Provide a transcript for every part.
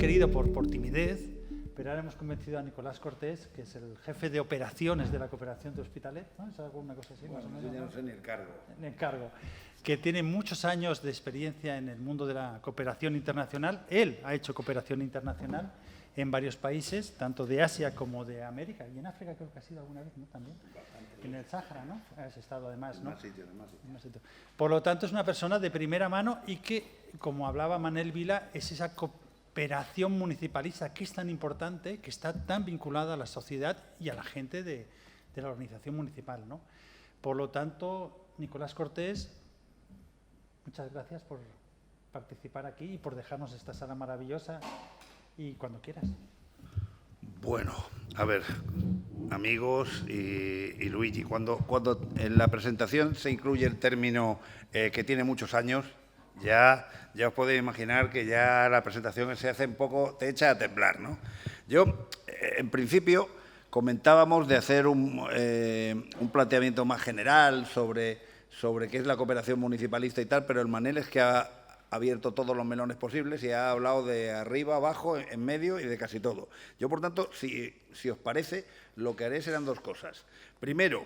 querido por timidez, pero ahora hemos convencido a Nicolás Cortés, que es el jefe de operaciones de la cooperación de Hospitalet, ¿no? ¿Es alguna cosa así? Bueno, más o menos, yo ya no sé ni el cargo. El encargo, que tiene muchos años de experiencia en el mundo de la cooperación internacional. Él ha hecho cooperación internacional en varios países, tanto de Asia como de América, y en África creo que ha sido alguna vez, ¿no? También. En el Sáhara, ¿no? Has estado además, ¿no? En más sitios. Por lo tanto, es una persona de primera mano y que, como hablaba Manel Vila, es esa cooperación municipalista que es tan importante, que está tan vinculada a la sociedad y a la gente de la organización municipal, ¿no? Por lo tanto, Nicolás Cortés, muchas gracias por participar aquí y por dejarnos esta sala maravillosa, y cuando quieras. Bueno, a ver, amigos y Luigi, cuando en la presentación se incluye el término que tiene muchos años, ya os podéis imaginar que ya la presentación se hace un poco, te echa a temblar, ¿no? Yo, en principio, comentábamos de hacer un planteamiento más general sobre qué es la cooperación municipalista y tal, pero el Manel es que ha abierto todos los melones posibles y ha hablado de arriba, abajo, en medio y de casi todo. Yo, por tanto, si os parece, lo que haré serán dos cosas. Primero,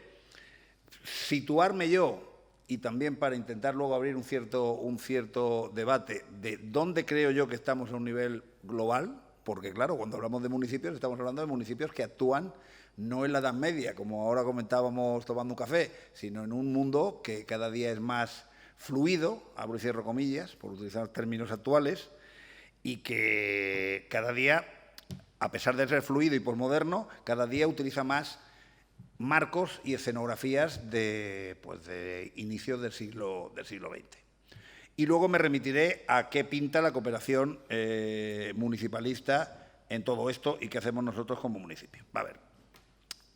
situarme yo, y también para intentar luego abrir un cierto debate de dónde creo yo que estamos a un nivel global, porque, claro, cuando hablamos de municipios, estamos hablando de municipios que actúan no en la Edad Media, como ahora comentábamos tomando un café, sino en un mundo que cada día es más fluido, abro y cierro comillas, por utilizar términos actuales, y que cada día, a pesar de ser fluido y posmoderno, cada día utiliza más marcos y escenografías de inicios del siglo XX. Y luego me remitiré a qué pinta la cooperación municipalista en todo esto y qué hacemos nosotros como municipio. A ver,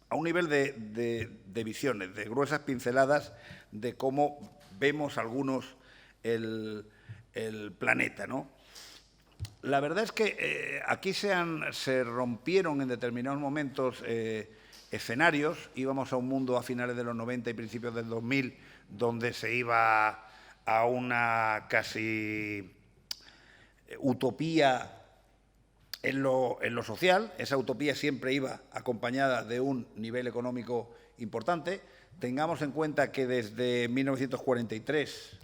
a un nivel de visiones, de gruesas pinceladas de cómo vemos algunos el planeta, ¿no? La verdad es que aquí se rompieron en determinados momentos escenarios. Íbamos a un mundo a finales de los 90 y principios del 2000 donde se iba a una casi utopía en lo social. Esa utopía siempre iba acompañada de un nivel económico importante. Tengamos en cuenta que desde 1943,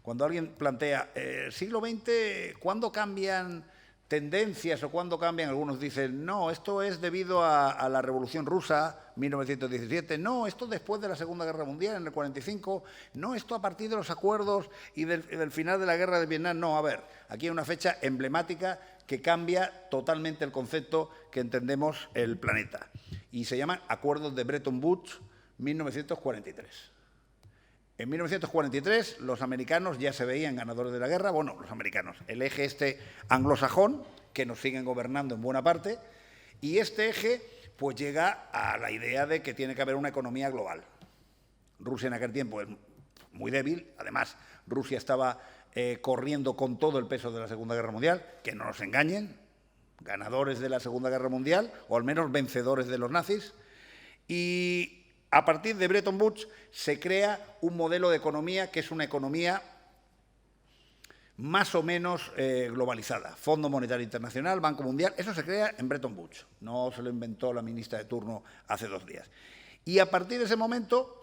cuando alguien plantea el siglo XX, ¿cuándo cambian tendencias o cuándo cambian? Algunos dicen, no, esto es debido a la Revolución Rusa, 1917, no, esto después de la Segunda Guerra Mundial, en el 45, no, esto a partir de los acuerdos y del final de la Guerra de Vietnam. No, a ver, aquí hay una fecha emblemática que cambia totalmente el concepto que entendemos el planeta. Y se llaman Acuerdos de Bretton Woods, 1943. En 1943 los americanos ya se veían ganadores de la guerra, bueno, los americanos, el eje este anglosajón, que nos siguen gobernando en buena parte, y este eje pues llega a la idea de que tiene que haber una economía global. Rusia en aquel tiempo es muy débil, además Rusia estaba corriendo con todo el peso de la Segunda Guerra Mundial, que no nos engañen, ganadores de la Segunda Guerra Mundial, o al menos vencedores de los nazis, y a partir de Bretton Woods se crea un modelo de economía que es una economía más o menos globalizada. Fondo Monetario Internacional, Banco Mundial, eso se crea en Bretton Woods. No se lo inventó la ministra de turno hace 2 días. Y a partir de ese momento,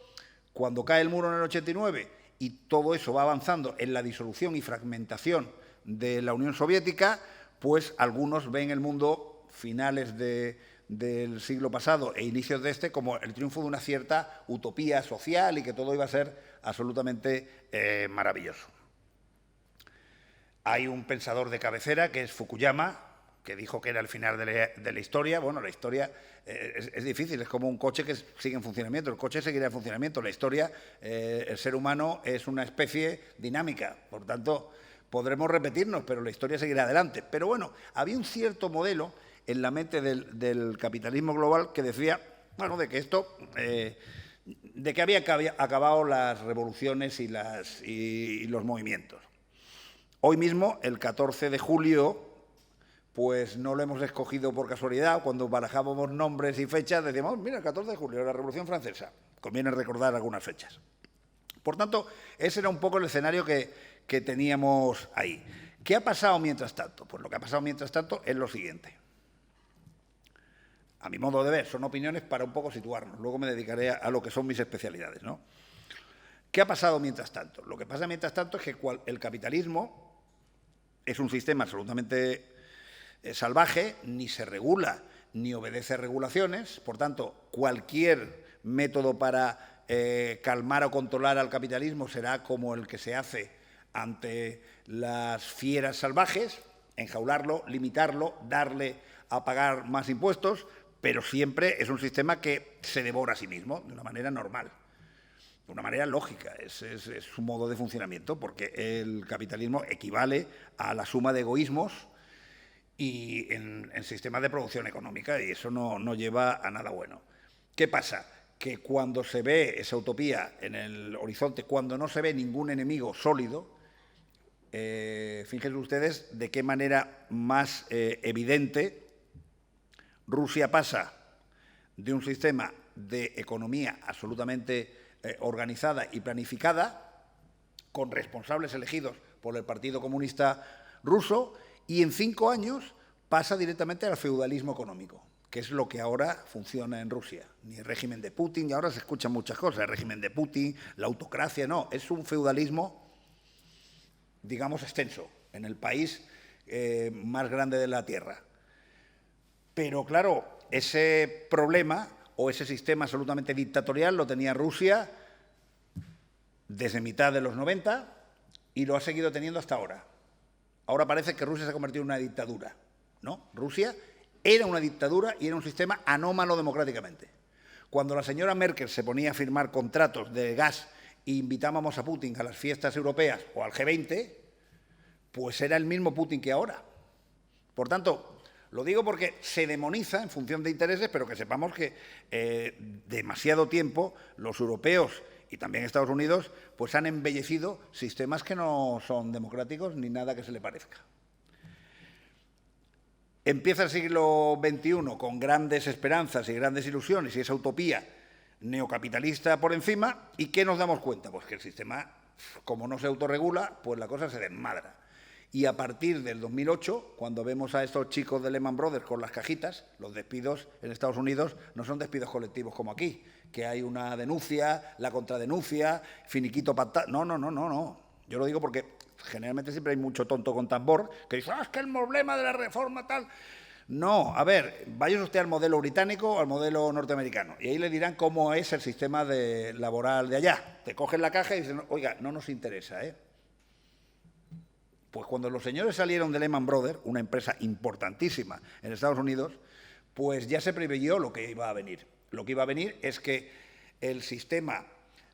cuando cae el muro en el 89 y todo eso va avanzando en la disolución y fragmentación de la Unión Soviética, pues algunos ven el mundo finales del siglo pasado e inicios de este como el triunfo de una cierta utopía social y que todo iba a ser absolutamente maravilloso. Hay un pensador de cabecera que es Fukuyama, que dijo que era el final de la historia. Bueno, la historia es difícil, es como un coche que sigue en funcionamiento. El coche seguirá en funcionamiento. La historia, el ser humano es una especie dinámica, por tanto, podremos repetirnos, pero la historia seguirá adelante. Pero bueno, había un cierto modelo en la mente del capitalismo global que decía, bueno, de que esto, de que había acabado las revoluciones y los movimientos. Hoy mismo, el 14 de julio, pues no lo hemos escogido por casualidad. Cuando barajábamos nombres y fechas, decíamos, mira, el 14 de julio, la Revolución Francesa. Conviene recordar algunas fechas. Por tanto, ese era un poco el escenario que teníamos ahí. ¿Qué ha pasado mientras tanto? Pues lo que ha pasado mientras tanto es lo siguiente. A mi modo de ver, son opiniones para un poco situarnos. Luego me dedicaré a lo que son mis especialidades, ¿no? ¿Qué ha pasado mientras tanto? Lo que pasa mientras tanto es que el capitalismo es un sistema absolutamente salvaje, ni se regula, ni obedece regulaciones. Por tanto, cualquier método para calmar o controlar al capitalismo será como el que se hace ante las fieras salvajes, enjaularlo, limitarlo, darle a pagar más impuestos, pero siempre es un sistema que se devora a sí mismo de una manera normal, de una manera lógica. Es su modo de funcionamiento, porque el capitalismo equivale a la suma de egoísmos y en sistemas de producción económica, y eso no lleva a nada bueno. ¿Qué pasa? Que cuando se ve esa utopía en el horizonte, cuando no se ve ningún enemigo sólido, fíjense ustedes de qué manera más evidente Rusia pasa de un sistema de economía absolutamente organizada y planificada, con responsables elegidos por el Partido Comunista Ruso, y en 5 años pasa directamente al feudalismo económico, que es lo que ahora funciona en Rusia. Ni el régimen de Putin, y ahora se escuchan muchas cosas, el régimen de Putin, la autocracia, no, es un feudalismo, digamos, extenso, en el país más grande de la Tierra. Pero claro, ese problema o ese sistema absolutamente dictatorial lo tenía Rusia desde mitad de los 90 y lo ha seguido teniendo hasta ahora. Ahora parece que Rusia se ha convertido en una dictadura, ¿no? Rusia era una dictadura y era un sistema anómalo democráticamente. Cuando la señora Merkel se ponía a firmar contratos de gas e invitábamos a Putin a las fiestas europeas o al G20, pues era el mismo Putin que ahora. Por tanto, lo digo porque se demoniza en función de intereses, pero que sepamos que demasiado tiempo los europeos y también Estados Unidos pues han embellecido sistemas que no son democráticos ni nada que se le parezca. Empieza el siglo XXI con grandes esperanzas y grandes ilusiones y esa utopía neocapitalista por encima, ¿y qué nos damos cuenta? Pues que el sistema, como no se autorregula, pues la cosa se desmadra. Y a partir del 2008, cuando vemos a estos chicos de Lehman Brothers con las cajitas, los despidos en Estados Unidos no son despidos colectivos como aquí, que hay una denuncia, la contradenuncia, finiquito pactado. No. Yo lo digo porque generalmente siempre hay mucho tonto con tambor que dice, es que el problema de la reforma tal. No, a ver, vaya usted al modelo británico o al modelo norteamericano y ahí le dirán cómo es el sistema laboral de allá. Te cogen la caja y dicen, oiga, no nos interesa, ¿eh? Pues cuando los señores salieron de Lehman Brothers, una empresa importantísima en Estados Unidos, pues ya se preveyó lo que iba a venir. Lo que iba a venir es que el sistema,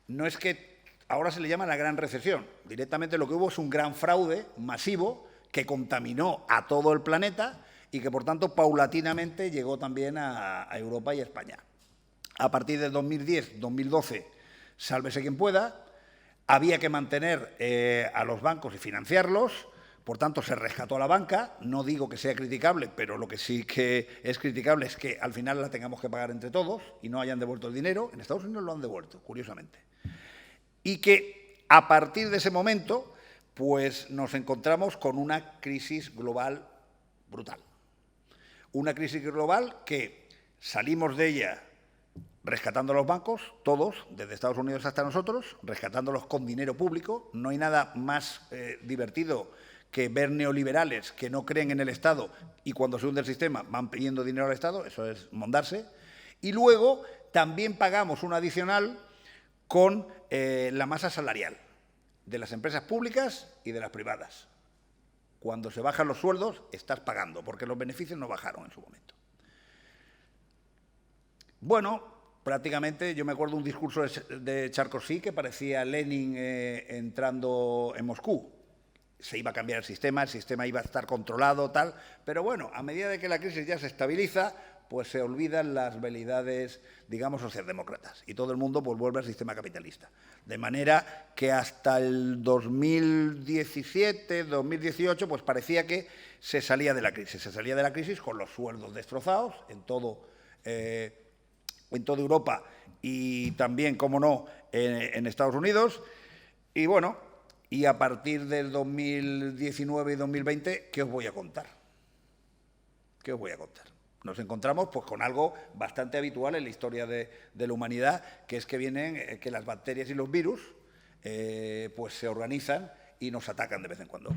no es que ahora se le llama la gran recesión, directamente lo que hubo es un gran fraude masivo que contaminó a todo el planeta y que por tanto paulatinamente llegó también a Europa y a España. A partir del 2010-2012, sálvese quien pueda, había que mantener a los bancos y financiarlos. Por tanto, se rescató a la banca. No digo que sea criticable, pero lo que sí que es criticable es que al final la tengamos que pagar entre todos y no hayan devuelto el dinero. En Estados Unidos lo han devuelto, curiosamente. Y que a partir de ese momento, pues nos encontramos con una crisis global brutal. Una crisis global que salimos de ella rescatando a los bancos, todos, desde Estados Unidos hasta nosotros, rescatándolos con dinero público. No hay nada más divertido que ver neoliberales que no creen en el Estado y cuando se hunde el sistema van pidiendo dinero al Estado, eso es mondarse. Y luego también pagamos un adicional con la masa salarial de las empresas públicas y de las privadas. Cuando se bajan los sueldos, estás pagando, porque los beneficios no bajaron en su momento. Bueno, prácticamente yo me acuerdo un discurso de Sarkozy que parecía Lenin entrando en Moscú. Se iba a cambiar el sistema iba a estar controlado, tal. Pero bueno, a medida de que la crisis ya se estabiliza, pues se olvidan las veleidades, digamos, socialdemócratas. Y todo el mundo pues vuelve al sistema capitalista. De manera que hasta el 2017, 2018, pues parecía que se salía de la crisis. Se salía de la crisis con los sueldos destrozados en toda Europa y también, cómo no, en Estados Unidos. Y bueno, Y a partir del 2019 y 2020, ¿qué os voy a contar? ¿Qué os voy a contar? Nos encontramos pues, con algo bastante habitual en la historia de la humanidad, que es que las bacterias y los virus pues se organizan y nos atacan de vez en cuando.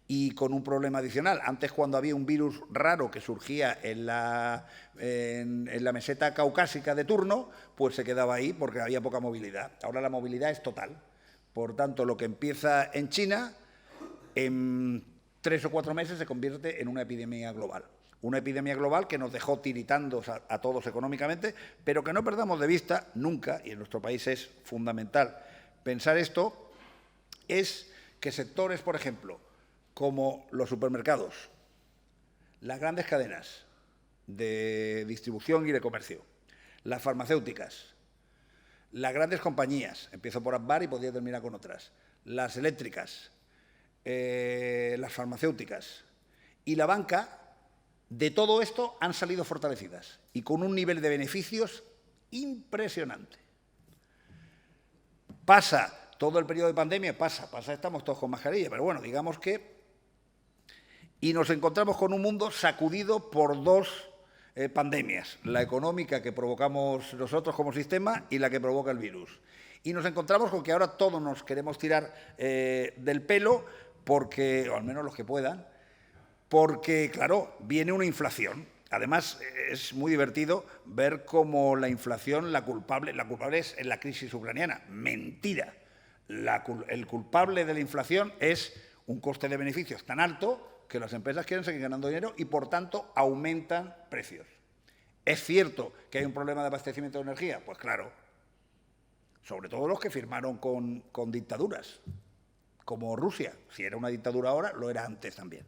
Y con un problema adicional. Antes, cuando había un virus raro que surgía en la meseta caucásica de turno, pues se quedaba ahí porque había poca movilidad. Ahora la movilidad es total. Por tanto, lo que empieza en China, en 3 o 4 meses se convierte en una epidemia global. Una epidemia global que nos dejó tiritando a todos económicamente, pero que no perdamos de vista nunca, y en nuestro país es fundamental pensar esto, es que sectores, por ejemplo, como los supermercados, las grandes cadenas de distribución y de comercio, las farmacéuticas, las grandes compañías, empiezo por Agbar y podría terminar con otras, las eléctricas, las farmacéuticas y la banca, de todo esto han salido fortalecidas y con un nivel de beneficios impresionante. Pasa todo el periodo de pandemia, estamos todos con mascarilla, pero bueno, digamos que... Y nos encontramos con un mundo sacudido por 2 pandemias, la económica que provocamos nosotros como sistema y la que provoca el virus. Y nos encontramos con que ahora todos nos queremos tirar del pelo, porque, o al menos los que puedan, porque, claro, viene una inflación. Además, es muy divertido ver cómo la inflación, la culpable es la crisis ucraniana. Mentira. El culpable de la inflación es un coste de beneficios tan alto que las empresas quieren seguir ganando dinero y, por tanto, aumentan precios. ¿Es cierto que hay un problema de abastecimiento de energía? Pues claro, sobre todo los que firmaron con dictaduras, como Rusia. Si era una dictadura ahora, lo era antes también.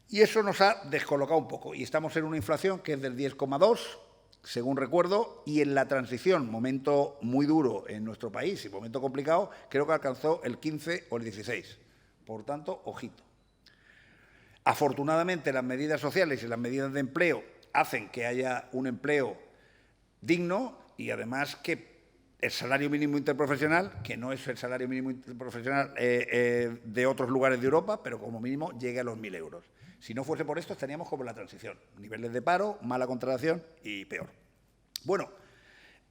Y eso nos ha descolocado un poco. Y estamos en una inflación que es del 10,2, según recuerdo, y en la transición, momento muy duro en nuestro país y momento complicado, creo que alcanzó el 15 o el 16. Por tanto, ojito. Afortunadamente, las medidas sociales y las medidas de empleo hacen que haya un empleo digno y, además, que el salario mínimo interprofesional, que no es el salario mínimo interprofesional de otros lugares de Europa, pero como mínimo llegue a los 1.000 euros. Si no fuese por esto, estaríamos como en la transición. Niveles de paro, mala contratación y peor. Bueno,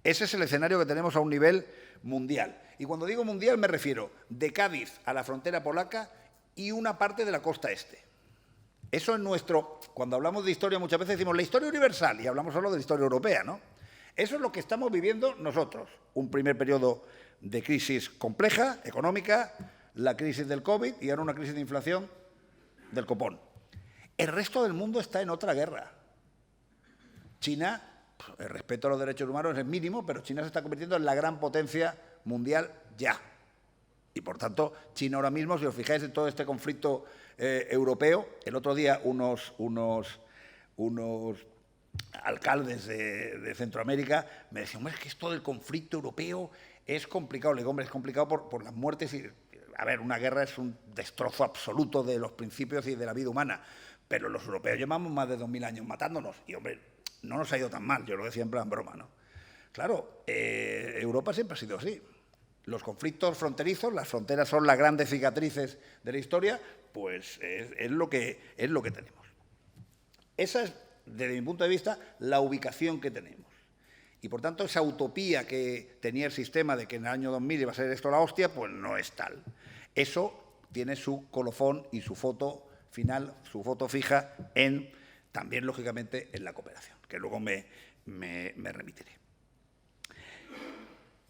ese es el escenario que tenemos a un nivel mundial. Y cuando digo mundial me refiero de Cádiz a la frontera polaca y una parte de la costa este. Eso es nuestro... Cuando hablamos de historia muchas veces decimos la historia universal y hablamos solo de la historia europea, ¿no? Eso es lo que estamos viviendo nosotros. Un primer periodo de crisis compleja, económica, la crisis del COVID y ahora una crisis de inflación del copón. El resto del mundo está en otra guerra. China, el respeto a los derechos humanos es mínimo, pero China se está convirtiendo en la gran potencia mundial ya. Y, por tanto, China ahora mismo, si os fijáis en todo este conflicto europeo, el otro día unos alcaldes de Centroamérica me decían, hombre, es que esto del conflicto europeo es complicado. Le digo, hombre, es complicado por las muertes y... A ver, una guerra es un destrozo absoluto de los principios y de la vida humana, pero los europeos llevamos más de 2.000 años matándonos y, hombre, no nos ha ido tan mal, yo lo decía en plan broma, ¿no? Claro, Europa siempre ha sido así. Los conflictos fronterizos, las fronteras son las grandes cicatrices de la historia, pues es lo que tenemos. Esa es, desde mi punto de vista, la ubicación que tenemos. Y, por tanto, esa utopía que tenía el sistema de que en el año 2000 iba a ser esto la hostia, pues no es tal. Eso tiene su colofón y su foto final, su foto fija, también, lógicamente, en la cooperación, que luego me remitiré.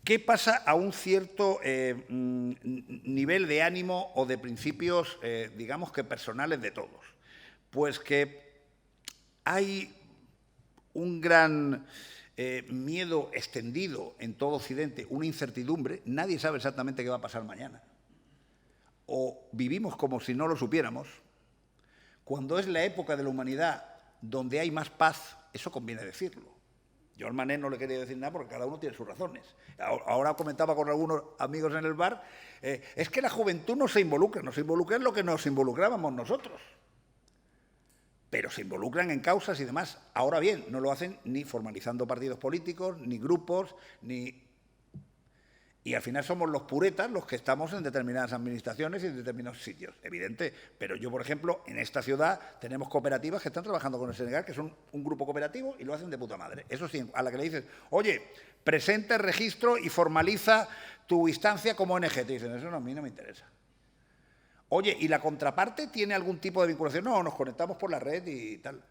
¿Qué pasa a un cierto nivel de ánimo o de principios, digamos que personales de todos? Pues que hay un gran miedo extendido en todo Occidente, una incertidumbre, nadie sabe exactamente qué va a pasar mañana. O vivimos como si no lo supiéramos. Cuando es la época de la humanidad donde hay más paz, eso conviene decirlo. Yo al Mané no le quería decir nada porque cada uno tiene sus razones. Ahora comentaba con algunos amigos en el bar, es que la juventud no se involucra en lo que nos involucrábamos nosotros. Pero se involucran en causas y demás. Ahora bien, no lo hacen ni formalizando partidos políticos, ni grupos, ni... Y al final somos los puretas los que estamos en determinadas administraciones y en determinados sitios, evidente. Pero yo, por ejemplo, en esta ciudad tenemos cooperativas que están trabajando con el Senegal, que son un grupo cooperativo y lo hacen de puta madre. Eso sí, a la que le dices, oye, presenta el registro y formaliza tu instancia como ONG. Te dicen, eso no, a mí no me interesa. Oye, ¿y la contraparte tiene algún tipo de vinculación? No, nos conectamos por la red y tal.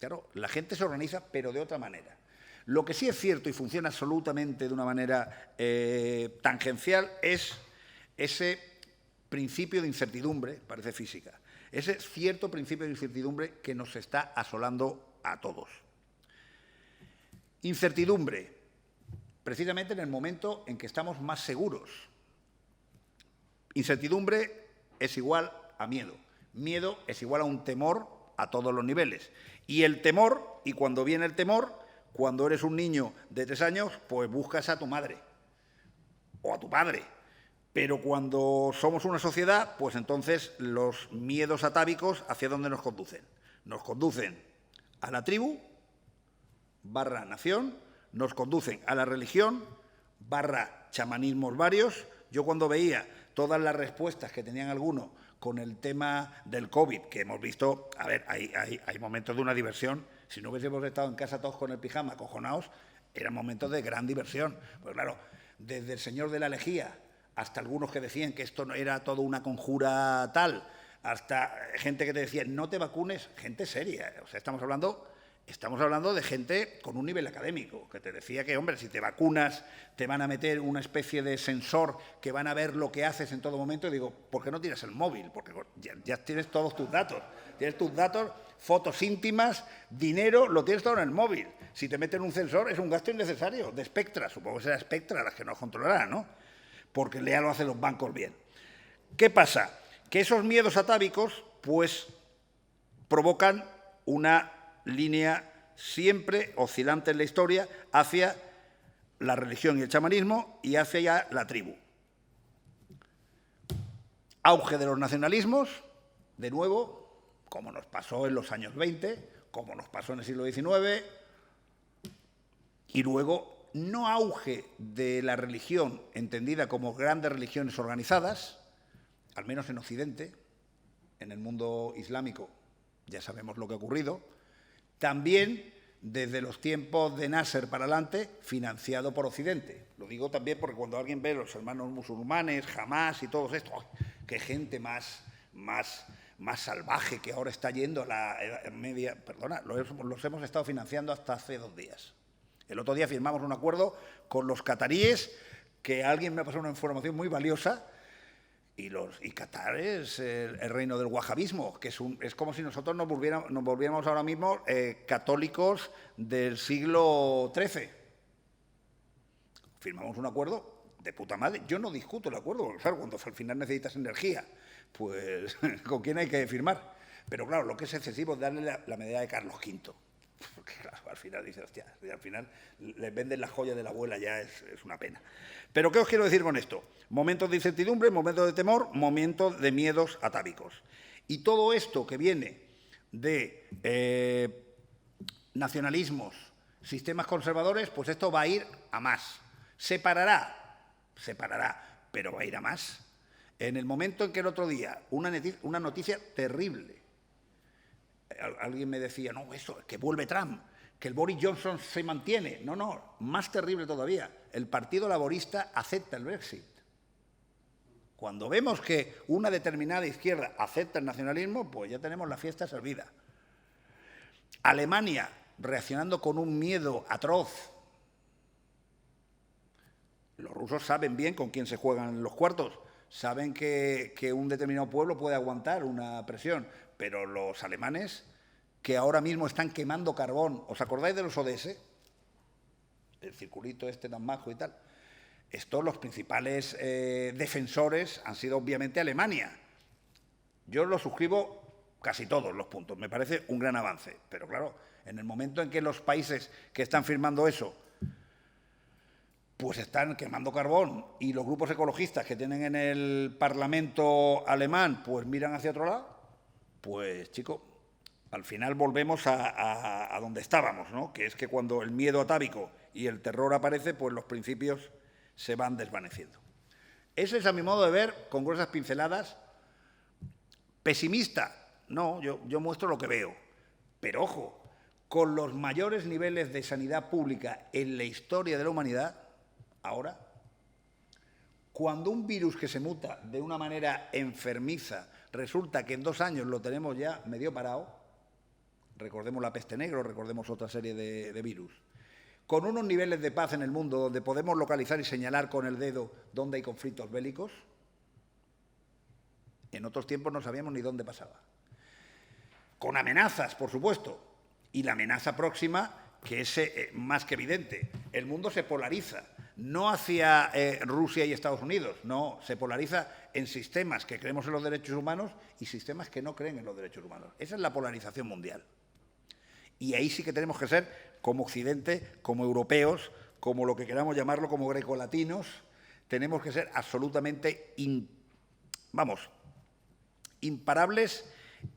Claro, la gente se organiza, pero de otra manera. Lo que sí es cierto y funciona absolutamente de una manera tangencial es ese principio de incertidumbre, parece física, ese cierto principio de incertidumbre que nos está asolando a todos. Incertidumbre, precisamente en el momento en que estamos más seguros. Incertidumbre es igual a miedo. Miedo es igual a un temor a todos los niveles. Y el temor, y cuando viene el temor, cuando eres un niño de 3 años, pues buscas a tu madre o a tu padre. Pero cuando somos una sociedad, pues entonces los miedos atávicos, ¿hacia dónde nos conducen? Nos conducen a la tribu, / nación, nos conducen a la religión, / chamanismos varios. Yo cuando veía todas las respuestas que tenían algunos con el tema del COVID, que hemos visto, a ver, hay momentos de una diversión. Si no hubiésemos estado en casa todos con el pijama, acojonados, eran momentos de gran diversión. Pues claro, desde el señor de la lejía hasta algunos que decían que esto no era todo una conjura tal, hasta gente que te decía, no te vacunes, gente seria. O sea, estamos hablando de gente con un nivel académico, que te decía que, hombre, si te vacunas te van a meter una especie de sensor que van a ver lo que haces en todo momento. Y digo, ¿por qué no tiras el móvil? Porque ya tienes todos tus datos. Tienes tus datos, fotos íntimas, dinero, lo tienes todo en el móvil. Si te meten un sensor es un gasto innecesario. De Spectra, supongo que será Spectra las que nos controlarán, ¿no? Porque ya lo hacen los bancos bien. ¿Qué pasa? Que esos miedos atávicos, pues, provocan una línea siempre oscilante en la historia hacia la religión y el chamanismo y hacia ya la tribu. Auge de los nacionalismos, de nuevo, como nos pasó en los años 20, como nos pasó en el siglo XIX, y luego no auge de la religión entendida como grandes religiones organizadas, al menos en Occidente, en el mundo islámico ya sabemos lo que ha ocurrido. También, desde los tiempos de Nasser para adelante, financiado por Occidente. Lo digo también porque cuando alguien ve los hermanos musulmanes, Hamás y todos estos, ¡oh, qué gente más salvaje que ahora está yendo a la Edad Media! Perdona, los hemos estado financiando hasta hace 2 días. El otro día firmamos un acuerdo con los cataríes, que alguien me ha pasado una información muy valiosa, y Qatar es el reino del wahabismo, que es como si nosotros nos volviéramos ahora mismo católicos del siglo XIII. Firmamos un acuerdo de puta madre. Yo no discuto el acuerdo, porque claro, cuando al final necesitas energía, pues ¿con quién hay que firmar? Pero claro, lo que es excesivo es darle la medalla de Carlos V. Porque claro, al final dices, hostia, al final les venden la joya de la abuela, ya es una pena. Pero ¿qué os quiero decir con esto? Momentos de incertidumbre, momentos de temor, momentos de miedos atávicos. Y todo esto que viene de nacionalismos, sistemas conservadores, pues esto va a ir a más. Separará, pero va a ir a más. En el momento en que el otro día, una noticia terrible, alguien me decía, no, eso, que vuelve Trump, que el Boris Johnson se mantiene. No, más terrible todavía, el Partido Laborista acepta el Brexit. Cuando vemos que una determinada izquierda acepta el nacionalismo, pues ya tenemos la fiesta servida. Alemania reaccionando con un miedo atroz. Los rusos saben bien con quién se juegan los cuartos, saben que un determinado pueblo puede aguantar una presión, pero los alemanes, que ahora mismo están quemando carbón, ¿os acordáis de los ODS? El circulito este tan majo y tal. Estos, los principales defensores han sido obviamente Alemania. Yo lo suscribo casi todos los puntos, me parece un gran avance, pero claro, en el momento en que los países que están firmando eso pues están quemando carbón y los grupos ecologistas que tienen en el Parlamento alemán pues miran hacia otro lado, pues chico, al final volvemos a donde estábamos, ¿no? Que es que cuando el miedo atávico y el terror aparece, pues los principios se van desvaneciendo. Ese es, a mi modo de ver, con gruesas pinceladas. ¿Pesimista? No, yo muestro lo que veo. Pero ojo, con los mayores niveles de sanidad pública en la historia de la humanidad, ahora, cuando un virus que se muta de una manera enfermiza resulta que en 2 años lo tenemos ya medio parado, recordemos la peste negra, recordemos otra serie de virus, con unos niveles de paz en el mundo donde podemos localizar y señalar con el dedo dónde hay conflictos bélicos, en otros tiempos no sabíamos ni dónde pasaba. Con amenazas, por supuesto, y la amenaza próxima, que es más que evidente. El mundo se polariza, no hacia Rusia y Estados Unidos, no, se polariza en sistemas que creemos en los derechos humanos y sistemas que no creen en los derechos humanos. Esa es la polarización mundial. Y ahí sí que tenemos que ser, como Occidente, como europeos, como lo que queramos llamarlo, como grecolatinos, tenemos que ser absolutamente, imparables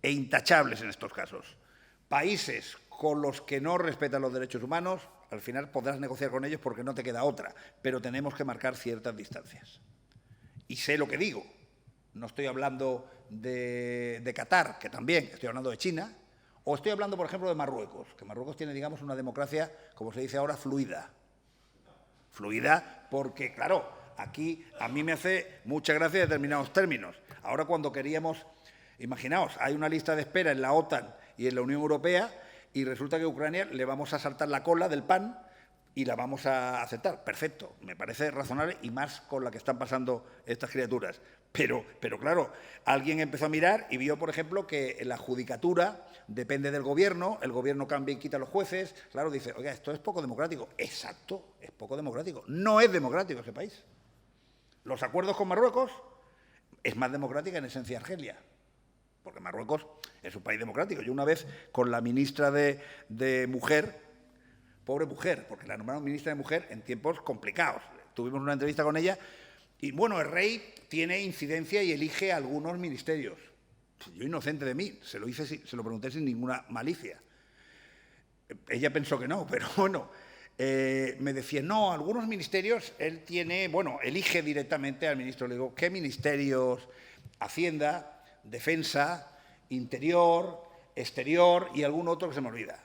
e intachables en estos casos. Países con los que no respetan los derechos humanos, al final podrás negociar con ellos porque no te queda otra, pero tenemos que marcar ciertas distancias. Y sé lo que digo. No estoy hablando de Qatar, que también, estoy hablando de China, o estoy hablando, por ejemplo, de Marruecos, que Marruecos tiene, digamos, una democracia, como se dice ahora, fluida. Fluida porque, claro, aquí a mí me hace mucha gracia determinados términos. Ahora cuando queríamos, imaginaos, hay una lista de espera en la OTAN y en la Unión Europea y resulta que a Ucrania le vamos a saltar la cola del pan y la vamos a aceptar. Perfecto, me parece razonable y más con la que están pasando estas criaturas. Pero claro, alguien empezó a mirar y vio, por ejemplo, que la judicatura depende del gobierno, el gobierno cambia y quita a los jueces. Claro, dice, oiga, esto es poco democrático. Exacto, es poco democrático. No es democrático ese país. Los acuerdos con Marruecos es más democrática en esencia Argelia, porque Marruecos es un país democrático. Yo una vez con la ministra de Mujer, pobre mujer, porque la nombraron ministra de Mujer en tiempos complicados. Tuvimos una entrevista con ella y, bueno, el rey tiene incidencia y elige algunos ministerios. Yo, inocente de mí, se lo pregunté sin ninguna malicia. Ella pensó que no, pero bueno, me decía, no, algunos ministerios él tiene, bueno, elige directamente al ministro. Le digo, ¿qué ministerios? Hacienda, Defensa, Interior, Exterior y algún otro que se me olvida.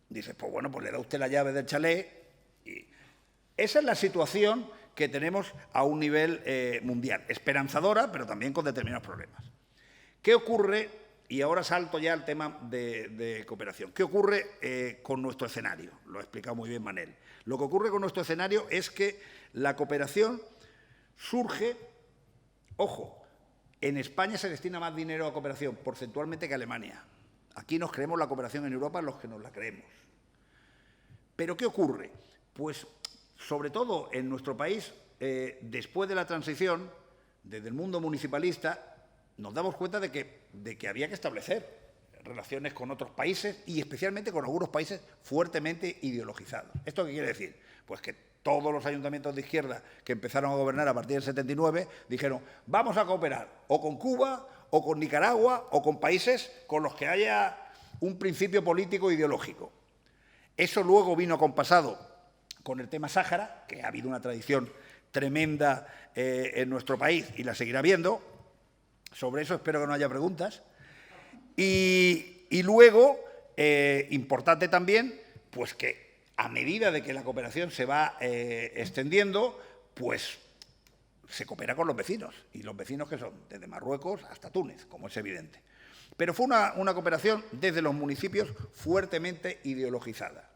Dice, pues bueno, pues le da usted la llave del chalet. Y esa es la situación que tenemos a un nivel mundial. Esperanzadora, pero también con determinados problemas. ¿Qué ocurre? Y ahora salto ya al tema de cooperación. ¿Qué ocurre con nuestro escenario? Lo ha explicado muy bien Manel. Lo que ocurre con nuestro escenario es que la cooperación surge, ojo, en España se destina más dinero a cooperación porcentualmente que Alemania. Aquí nos creemos la cooperación en Europa los que nos la creemos. ¿Pero qué ocurre? Pues, sobre todo en nuestro país, después de la transición, desde el mundo municipalista, nos damos cuenta de que había que establecer relaciones con otros países y especialmente con algunos países fuertemente ideologizados. ¿Esto qué quiere decir? Pues que todos los ayuntamientos de izquierda que empezaron a gobernar a partir del 79 dijeron, vamos a cooperar o con Cuba, o con Nicaragua, o con países con los que haya un principio político ideológico. Eso luego vino acompasado con el tema Sáhara, que ha habido una tradición tremenda en nuestro país y la seguirá habiendo. Sobre eso espero que no haya preguntas. Y luego, importante también, pues que a medida de que la cooperación se va extendiendo, pues se coopera con los vecinos. ¿Y los vecinos que son? Desde Marruecos hasta Túnez, como es evidente. Pero fue una cooperación desde los municipios fuertemente ideologizada.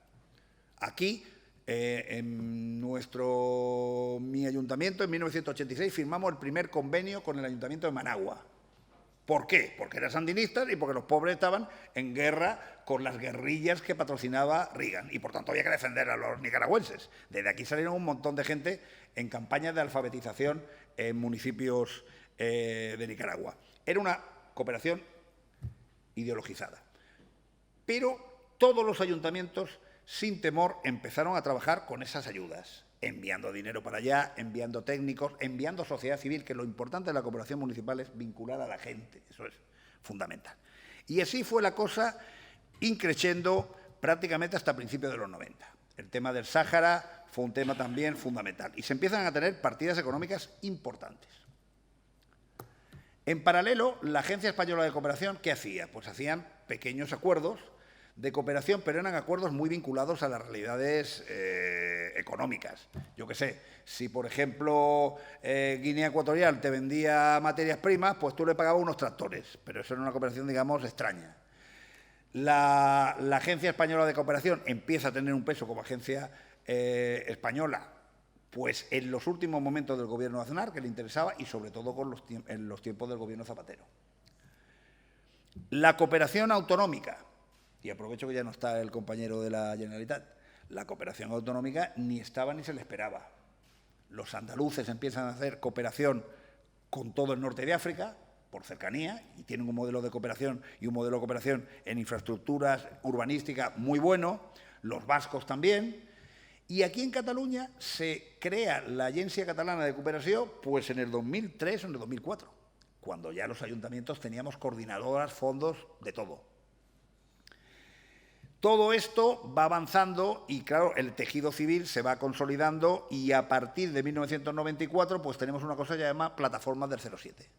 Aquí, en mi ayuntamiento, en 1986, firmamos el primer convenio con el ayuntamiento de Managua. ¿Por qué? Porque eran sandinistas y porque los pobres estaban en guerra con las guerrillas que patrocinaba Reagan y por tanto había que defender a los nicaragüenses. Desde aquí salieron un montón de gente en campañas de alfabetización en municipios de Nicaragua. Era una cooperación ideologizada. Pero todos los ayuntamientos, sin temor, empezaron a trabajar con esas ayudas, enviando dinero para allá, enviando técnicos, enviando sociedad civil, que lo importante de la cooperación municipal es vincular a la gente, eso es fundamental. Y así fue la cosa increciendo prácticamente hasta principios de los 90. El tema del Sáhara fue un tema también fundamental. Y se empiezan a tener partidas económicas importantes. En paralelo, la Agencia Española de Cooperación, ¿qué hacía? Pues hacían pequeños acuerdos de cooperación, pero eran acuerdos muy vinculados a las realidades económicas. Yo qué sé, si por ejemplo Guinea Ecuatorial te vendía materias primas, pues tú le pagabas unos tractores, pero eso era una cooperación, digamos, extraña. La Agencia Española de Cooperación empieza a tener un peso como agencia española, pues en los últimos momentos del Gobierno de Aznar, que le interesaba, y sobre todo en los tiempos del Gobierno Zapatero. La cooperación autonómica, y aprovecho que ya no está el compañero de la Generalitat, la cooperación autonómica ni estaba ni se le esperaba. Los andaluces empiezan a hacer cooperación con todo el norte de África, por cercanía, y tienen un modelo de cooperación y un modelo de cooperación en infraestructuras urbanísticas muy bueno, los vascos también. Y aquí en Cataluña se crea la Agència Catalana de Cooperació pues en el 2003 o en el 2004, cuando ya los ayuntamientos teníamos coordinadoras, fondos, de todo. Todo esto va avanzando y, claro, el tejido civil se va consolidando y a partir de 1994 pues tenemos una cosa que se llama Plataformas del 07.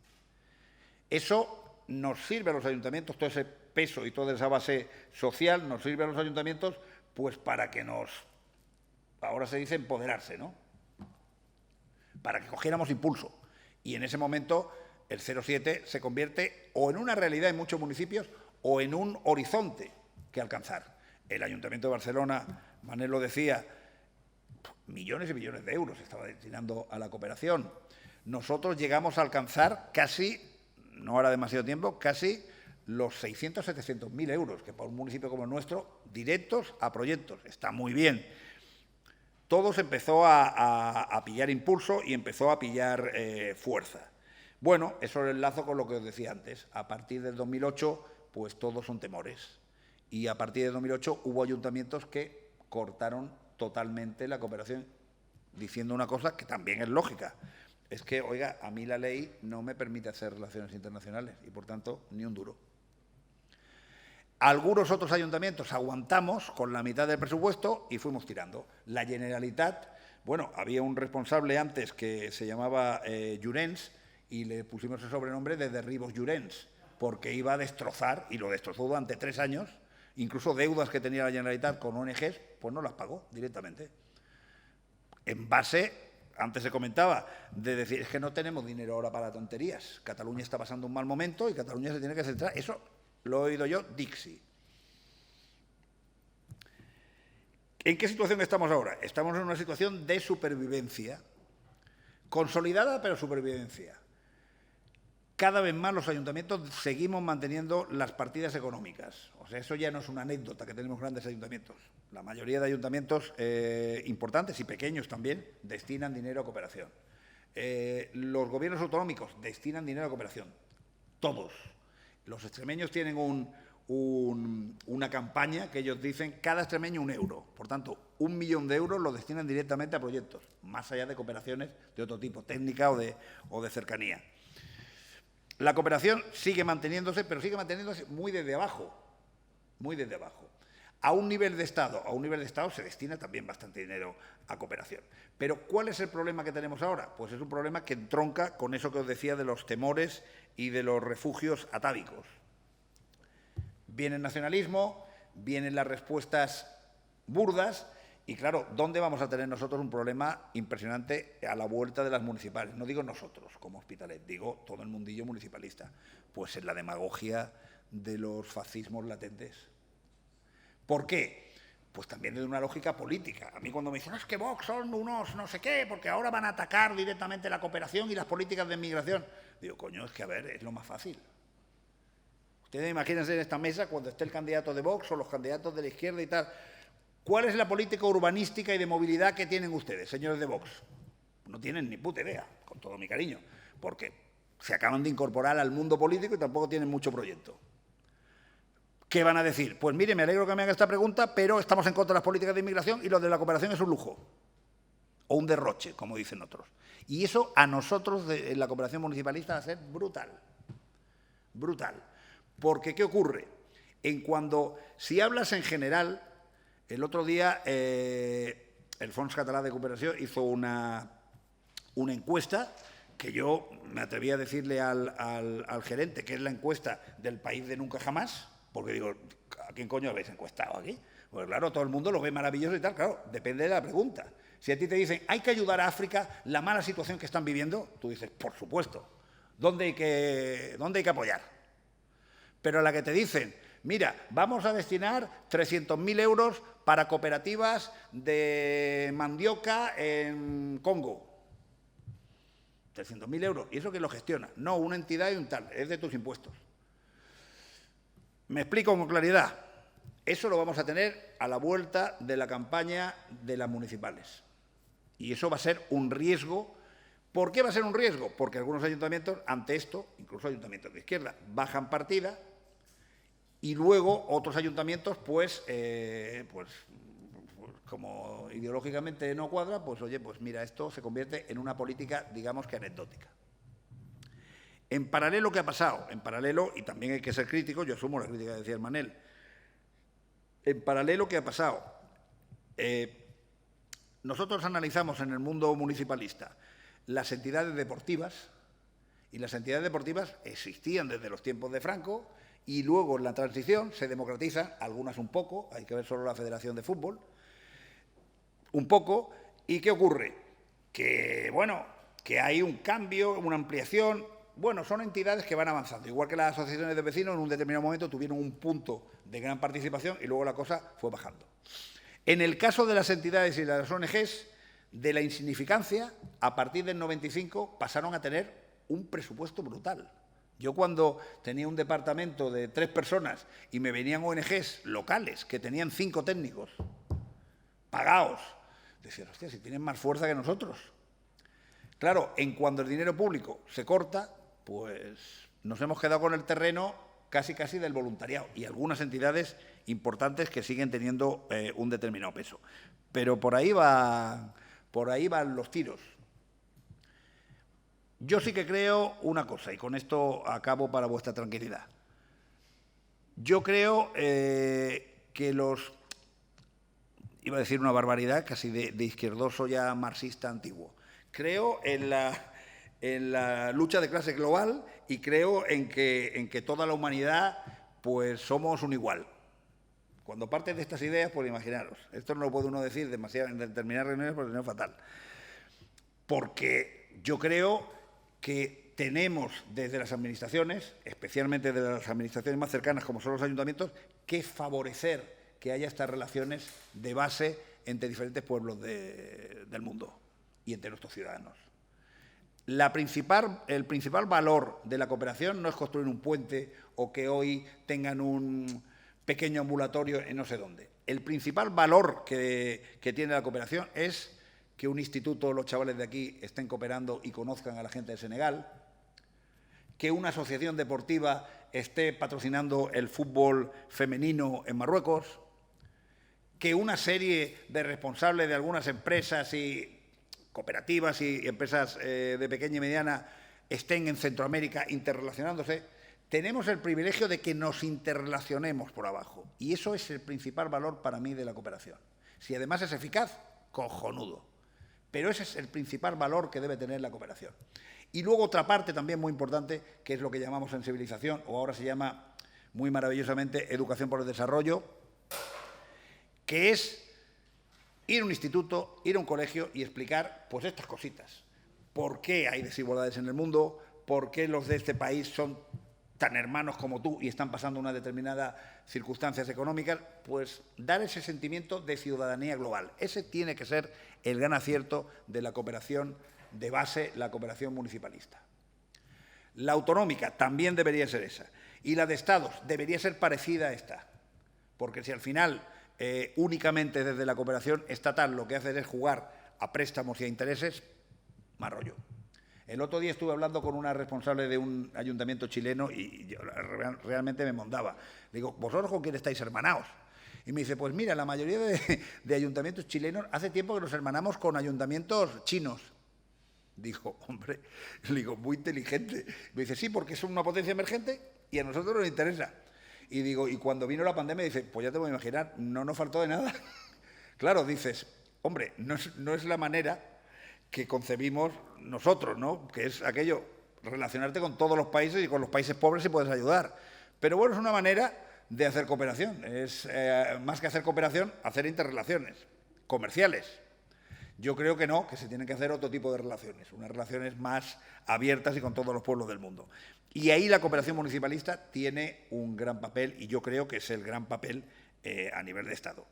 Eso nos sirve a los ayuntamientos, todo ese peso y toda esa base social nos sirve a los ayuntamientos pues para que nos, ahora se dice empoderarse, ¿no? Para que cogiéramos impulso. Y en ese momento el 07 se convierte o en una realidad en muchos municipios o en un horizonte que alcanzar. El Ayuntamiento de Barcelona, Manel lo decía, millones y millones de euros estaba destinando a la cooperación. Nosotros llegamos a alcanzar casi, no hará demasiado tiempo, casi los 600, 700.000 euros, que para un municipio como el nuestro, directos a proyectos. Está muy bien. Todo se empezó a pillar impulso y empezó a pillar fuerza. Bueno, eso lo enlazo con lo que os decía antes. A partir del 2008, pues todos son temores. Y a partir del 2008 hubo ayuntamientos que cortaron totalmente la cooperación, diciendo una cosa que también es lógica. Es que, oiga, a mí la ley no me permite hacer relaciones internacionales y, por tanto, ni un duro. Algunos otros ayuntamientos aguantamos con la mitad del presupuesto y fuimos tirando. La Generalitat, bueno, había un responsable antes que se llamaba Llorens y le pusimos el sobrenombre de Derribos Llorens, porque iba a destrozar, y lo destrozó durante 3 años, incluso deudas que tenía la Generalitat con ONGs, pues no las pagó directamente. En base, antes se comentaba, de decir, es que no tenemos dinero ahora para tonterías. Cataluña está pasando un mal momento y Cataluña se tiene que centrar. Eso lo he oído yo, Dixi. ¿En qué situación estamos ahora? Estamos en una situación de supervivencia, consolidada pero supervivencia. Cada vez más los ayuntamientos seguimos manteniendo las partidas económicas. O sea, eso ya no es una anécdota que tenemos grandes ayuntamientos. La mayoría de ayuntamientos importantes y pequeños también destinan dinero a cooperación. Los gobiernos autonómicos destinan dinero a cooperación. Todos. Los extremeños tienen una campaña que ellos dicen cada extremeño 1 euro. Por tanto, 1 millón de euros los destinan directamente a proyectos, más allá de cooperaciones de otro tipo, técnica o de cercanía. La cooperación sigue manteniéndose, pero sigue manteniéndose muy desde abajo, muy desde abajo. A un nivel de Estado se destina también bastante dinero a cooperación. Pero ¿cuál es el problema que tenemos ahora? Pues es un problema que entronca con eso que os decía de los temores y de los refugios atávicos. Viene el nacionalismo, vienen las respuestas burdas y, claro, ¿dónde vamos a tener nosotros un problema impresionante a la vuelta de las municipales? No digo nosotros como Hospitalet, digo todo el mundillo municipalista. Pues en la demagogia de los fascismos latentes. ¿Por qué? Pues también de una lógica política. A mí cuando me dicen, es que Vox son unos no sé qué, porque ahora van a atacar directamente la cooperación y las políticas de inmigración. Digo, coño, es que a ver, es lo más fácil. Ustedes imagínense en esta mesa cuando esté el candidato de Vox o los candidatos de la izquierda y tal. ¿Cuál es la política urbanística y de movilidad que tienen ustedes, señores de Vox? No tienen ni puta idea, con todo mi cariño, porque se acaban de incorporar al mundo político y tampoco tienen mucho proyecto. ¿Qué van a decir? Pues mire, me alegro que me haga esta pregunta, pero estamos en contra de las políticas de inmigración y lo de la cooperación es un lujo. O un derroche, como dicen otros. Y eso a nosotros en la cooperación municipalista va a ser brutal. Brutal. Porque, ¿qué ocurre? Si hablas en general, el otro día el Fons Català de Cooperació hizo una encuesta que yo me atreví a decirle al gerente que es la encuesta del país de nunca jamás, porque digo, ¿a quién coño habéis encuestado aquí? Pues claro, todo el mundo lo ve maravilloso y tal, claro, depende de la pregunta. Si a ti te dicen, hay que ayudar a África, la mala situación que están viviendo, tú dices, por supuesto, ¿dónde hay que apoyar? Pero a la que te dicen, mira, vamos a destinar 300.000 euros para cooperativas de mandioca en Congo. 300.000 euros. ¿Y eso quién lo gestiona? No, una entidad y un tal. Es de tus impuestos. Me explico con claridad. Eso lo vamos a tener a la vuelta de la campaña de las municipales. Y eso va a ser un riesgo. ¿Por qué va a ser un riesgo? Porque algunos ayuntamientos, ante esto, incluso ayuntamientos de izquierda, bajan partida y luego otros ayuntamientos, pues como ideológicamente no cuadra, pues oye, pues mira, esto se convierte en una política, digamos que anecdótica. En paralelo, ¿qué ha pasado? En paralelo, y también hay que ser crítico, yo asumo la crítica que decía el Manel, en paralelo, ¿qué ha pasado? Nosotros analizamos en el mundo municipalista las entidades deportivas, y las entidades deportivas existían desde los tiempos de Franco, y luego en la transición se democratizan, algunas un poco, hay que ver solo la Federación de Fútbol, un poco, ¿y qué ocurre? Que, bueno, que hay un cambio, una ampliación. Bueno, son entidades que van avanzando, igual que las asociaciones de vecinos en un determinado momento tuvieron un punto de gran participación y luego la cosa fue bajando. En el caso de las entidades y de las ONGs, de la insignificancia, a partir del 95 pasaron a tener un presupuesto brutal. Yo cuando tenía un departamento de 3 personas y me venían ONGs locales que tenían 5 técnicos pagados, decía, hostia, si tienen más fuerza que nosotros. Claro, en cuando el dinero público se corta, pues nos hemos quedado con el terreno casi del voluntariado y algunas entidades importantes que siguen teniendo un determinado peso. Pero por ahí van los tiros. Yo sí que creo una cosa, y con esto acabo para vuestra tranquilidad. Yo creo que los... Iba a decir una barbaridad, casi de izquierdoso ya marxista antiguo. Creo en la lucha de clase global y creo en que toda la humanidad pues somos un igual. Cuando partes de estas ideas, pues imaginaros, esto no lo puede uno decir demasiado en determinadas reuniones porque es fatal. Porque yo creo que tenemos desde las administraciones, especialmente desde las administraciones más cercanas como son los ayuntamientos, que favorecer que haya estas relaciones de base entre diferentes pueblos del mundo y entre nuestros ciudadanos. El principal valor de la cooperación no es construir un puente o que hoy tengan un pequeño ambulatorio en no sé dónde. El principal valor que tiene la cooperación es que un instituto, los chavales de aquí, estén cooperando y conozcan a la gente de Senegal, que una asociación deportiva esté patrocinando el fútbol femenino en Marruecos, que una serie de responsables de algunas empresas y cooperativas y empresas de pequeña y mediana estén en Centroamérica interrelacionándose. Tenemos el privilegio de que nos interrelacionemos por abajo y eso es el principal valor para mí de la cooperación. Si además es eficaz, cojonudo. Pero ese es el principal valor que debe tener la cooperación. Y luego otra parte también muy importante, que es lo que llamamos sensibilización, o ahora se llama muy maravillosamente educación por el desarrollo, que es ir a un instituto, ir a un colegio y explicar pues estas cositas. ¿Por qué hay desigualdades en el mundo? ¿Por qué los de este país son tan hermanos como tú y están pasando unas determinadas circunstancias económicas? Pues dar ese sentimiento de ciudadanía global. Ese tiene que ser el gran acierto de la cooperación de base, la cooperación municipalista. La autonómica también debería ser esa. Y la de estados debería ser parecida a esta. Porque si al final únicamente desde la cooperación estatal lo que hace es jugar a préstamos y a intereses, más rollo. El otro día estuve hablando con una responsable de un ayuntamiento chileno y yo realmente me mondaba. Le digo, ¿vosotros con quién estáis hermanados? Y me dice, pues mira, la mayoría de ayuntamientos chilenos, hace tiempo que nos hermanamos con ayuntamientos chinos. Dijo, hombre, le digo, muy inteligente. Me dice, sí, porque son una potencia emergente y a nosotros nos interesa. Y digo, y cuando vino la pandemia, dice, pues ya te voy a imaginar, no nos faltó de nada. Claro, dices, hombre, no es la manera que concebimos nosotros, ¿no? Que es aquello, relacionarte con todos los países y con los países pobres si puedes ayudar. Pero bueno, es una manera de hacer cooperación. Es más que hacer cooperación, hacer interrelaciones comerciales. Yo creo que no, que se tienen que hacer otro tipo de relaciones, unas relaciones más abiertas y con todos los pueblos del mundo. Y ahí la cooperación municipalista tiene un gran papel y yo creo que es el gran papel a nivel de Estado.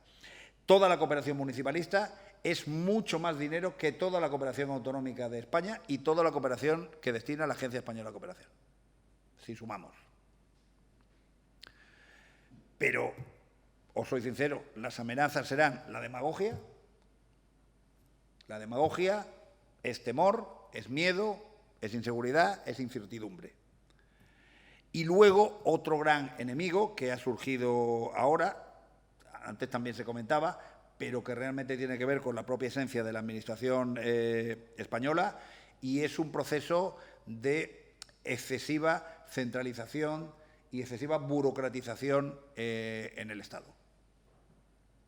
Toda la cooperación municipalista es mucho más dinero que toda la cooperación autonómica de España y toda la cooperación que destina la Agencia Española de Cooperación, si sumamos. Pero, os soy sincero, las amenazas serán la demagogia. La demagogia es temor, es miedo, es inseguridad, es incertidumbre. Y luego otro gran enemigo que ha surgido ahora, antes también se comentaba, pero que realmente tiene que ver con la propia esencia de la Administración española, y es un proceso de excesiva centralización y excesiva burocratización en el Estado.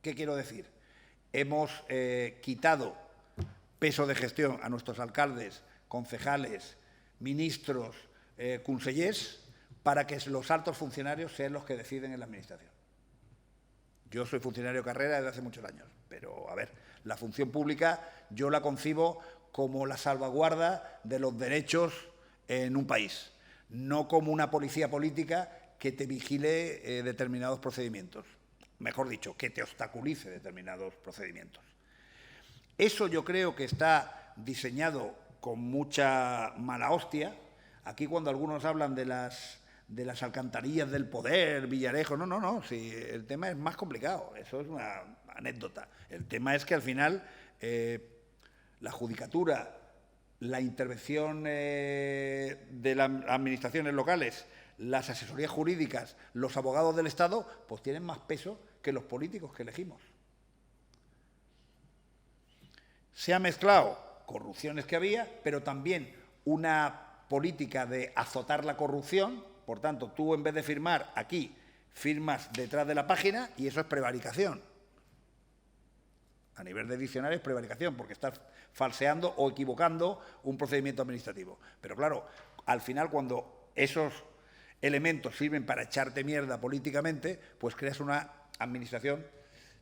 ¿Qué quiero decir? Hemos quitado peso de gestión a nuestros alcaldes, concejales, ministros, consellers, para que los altos funcionarios sean los que deciden en la Administración. Yo soy funcionario de carrera desde hace muchos años, pero, a ver, la función pública yo la concibo como la salvaguarda de los derechos en un país, no como una policía política que te vigile determinados procedimientos, mejor dicho, que te obstaculice determinados procedimientos. Eso yo creo que está diseñado con mucha mala hostia. Aquí cuando algunos hablan de las alcantarillas del poder, Villarejo, no, sí, el tema es más complicado, eso es una anécdota. El tema es que al final la judicatura, la intervención de las administraciones locales, las asesorías jurídicas, los abogados del Estado, pues tienen más peso que los políticos que elegimos. Se ha mezclado corrupciones que había, pero también una política de azotar la corrupción. Por tanto, tú en vez de firmar aquí, firmas detrás de la página y eso es prevaricación. A nivel de diccionario es prevaricación porque estás falseando o equivocando un procedimiento administrativo. Pero claro, al final cuando esos elementos sirven para echarte mierda políticamente, pues creas una administración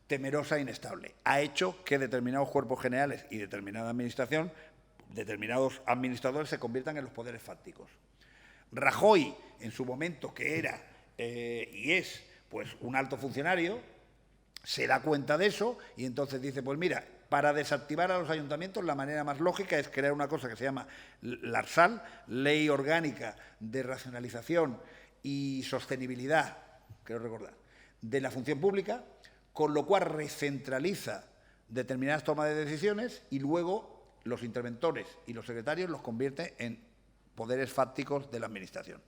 temerosa e inestable. Ha hecho que determinados cuerpos generales y determinada administración, determinados administradores se conviertan en los poderes fácticos. Rajoy, en su momento, que era y es pues un alto funcionario, se da cuenta de eso y entonces dice, pues mira, para desactivar a los ayuntamientos la manera más lógica es crear una cosa que se llama LARSAL, Ley Orgánica de Racionalización y Sostenibilidad, quiero recordar, de la función pública, con lo cual recentraliza determinadas tomas de decisiones y luego los interventores y los secretarios los convierte en poderes fácticos de la Administración.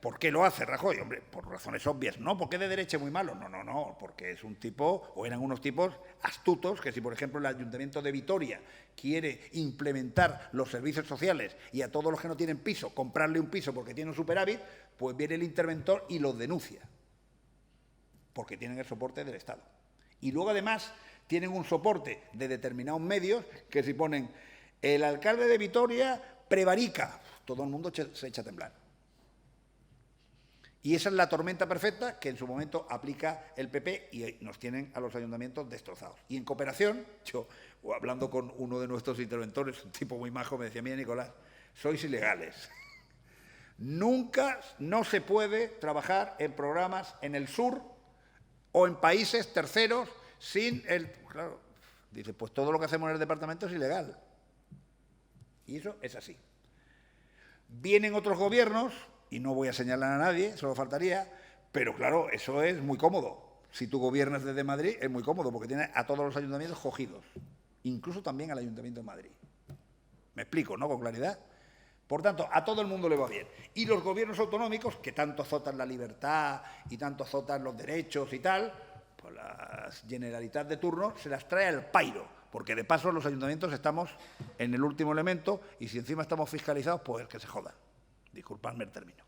¿Por qué lo hace Rajoy? Hombre, por razones obvias. No, porque es de derecha muy malo. No, porque es un tipo, o eran unos tipos astutos, que si, por ejemplo, el Ayuntamiento de Vitoria quiere implementar los servicios sociales y a todos los que no tienen piso, comprarle un piso porque tiene un superávit, pues viene el interventor y los denuncia, porque tienen el soporte del Estado. Y luego, además, tienen un soporte de determinados medios que si ponen el alcalde de Vitoria prevarica, todo el mundo se echa a temblar. Y esa es la tormenta perfecta que en su momento aplica el PP y nos tienen a los ayuntamientos destrozados. Y en cooperación, yo, hablando con uno de nuestros interventores, un tipo muy majo, me decía, mira, Nicolás, sois ilegales. Nunca no se puede trabajar en programas en el sur o en países terceros sin el... Claro, dice, pues todo lo que hacemos en el departamento es ilegal. Y eso es así. Vienen otros gobiernos, y no voy a señalar a nadie, solo faltaría, pero claro, eso es muy cómodo. Si tú gobiernas desde Madrid, es muy cómodo, porque tienes a todos los ayuntamientos cogidos, incluso también al Ayuntamiento de Madrid. ¿Me explico, no? Con claridad. Por tanto, a todo el mundo le va bien. Y los gobiernos autonómicos, que tanto azotan la libertad y tanto azotan los derechos y tal, pues la Generalitat de turno se las trae al pairo, porque de paso los ayuntamientos estamos en el último elemento y si encima estamos fiscalizados, pues que se joda. Disculpadme el término.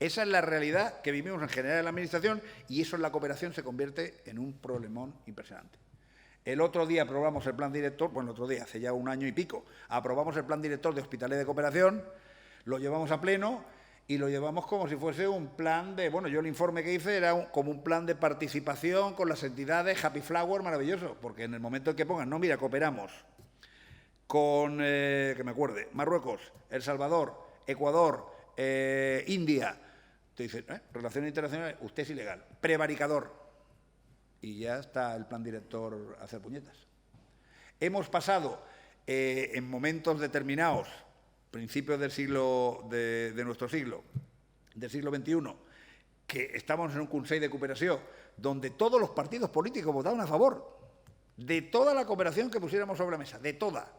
Esa es la realidad que vivimos en general en la Administración y eso en la cooperación se convierte en un problemón impresionante. El otro día aprobamos el plan director, bueno, el otro día, hace ya un año y pico, aprobamos el plan director de Hospitales de Cooperación, lo llevamos a pleno y lo llevamos como si fuese un plan de, bueno, yo el informe que hice era como un plan de participación con las entidades, Happy Flower, maravilloso, porque en el momento en que pongan, no, mira, cooperamos con, que me acuerde, Marruecos, El Salvador, Ecuador, India, te dicen, relaciones internacionales, usted es ilegal, prevaricador. Y ya está el plan director a hacer puñetas. Hemos pasado en momentos determinados, principios del siglo, de nuestro siglo, del siglo XXI, que estamos en un Consell de Cooperación, donde todos los partidos políticos votaban a favor de toda la cooperación que pusiéramos sobre la mesa, de toda.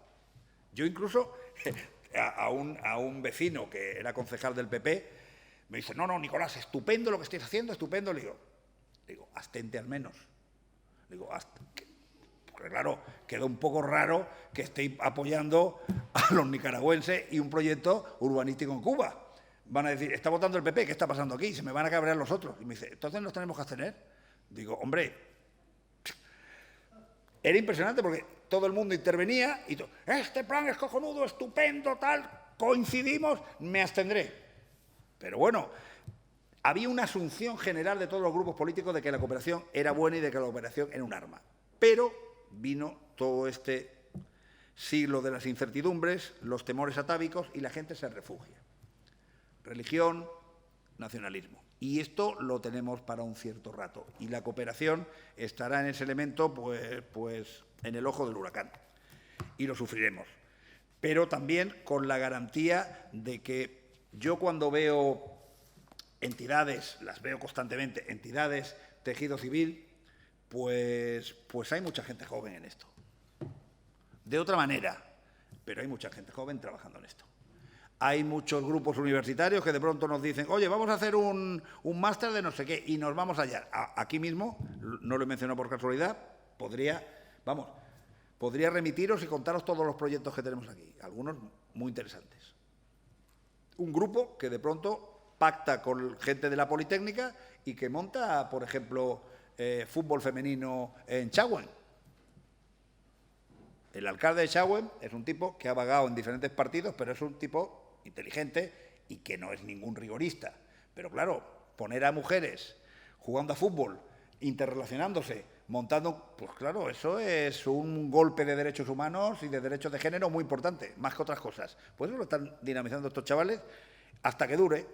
Yo incluso a un vecino que era concejal del PP me dice, no, Nicolás, estupendo lo que estáis haciendo, estupendo. Le digo, abstente al menos. Le digo, porque claro, queda un poco raro que estéis apoyando a los nicaragüenses y un proyecto urbanístico en Cuba. Van a decir, está votando el PP, ¿qué está pasando aquí? Se me van a cabrear los otros. Y me dice, ¿entonces nos tenemos que abstener? Digo, hombre, era impresionante porque todo el mundo intervenía y todo, este plan es cojonudo, estupendo, tal, coincidimos, me abstendré. Pero bueno, había una asunción general de todos los grupos políticos de que la cooperación era buena y de que la cooperación era un arma. Pero vino todo este siglo de las incertidumbres, los temores atávicos y la gente se refugia. Religión, nacionalismo. Y esto lo tenemos para un cierto rato. Y la cooperación estará en ese elemento, pues en el ojo del huracán. Y lo sufriremos. Pero también con la garantía de que yo cuando veo entidades, las veo constantemente, entidades, tejido civil, pues hay mucha gente joven en esto. De otra manera, pero hay mucha gente joven trabajando en esto. Hay muchos grupos universitarios que de pronto nos dicen, oye, vamos a hacer un máster de no sé qué y nos vamos allá. Aquí mismo, no lo he mencionado por casualidad, podría remitiros y contaros todos los proyectos que tenemos aquí, algunos muy interesantes. Un grupo que de pronto pacta con gente de la Politécnica y que monta, por ejemplo, fútbol femenino en Chagüen. El alcalde de Chagüen es un tipo que ha vagado en diferentes partidos, pero es un tipo inteligente y que no es ningún rigorista. Pero claro, poner a mujeres jugando a fútbol, interrelacionándose, montando, pues claro, eso es un golpe de derechos humanos y de derechos de género muy importante, más que otras cosas. Pues eso lo están dinamizando estos chavales hasta que dure,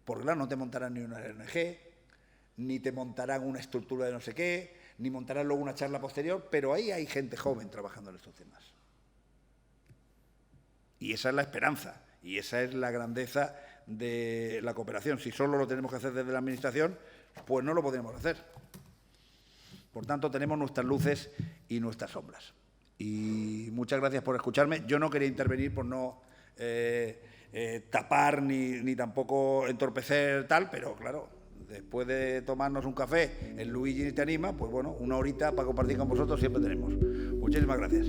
porque claro, no te montarán ni una ONG, ni te montarán una estructura de no sé qué, ni montarán luego una charla posterior, pero ahí hay gente joven trabajando en estos temas. Y esa es la esperanza, y esa es la grandeza de la cooperación. Si solo lo tenemos que hacer desde la Administración, pues no lo podremos hacer. Por tanto, tenemos nuestras luces y nuestras sombras. Y muchas gracias por escucharme. Yo no quería intervenir por no tapar ni tampoco entorpecer tal, pero claro, después de tomarnos un café, el Luigi te anima, pues bueno, una horita para compartir con vosotros siempre tenemos. Muchísimas gracias.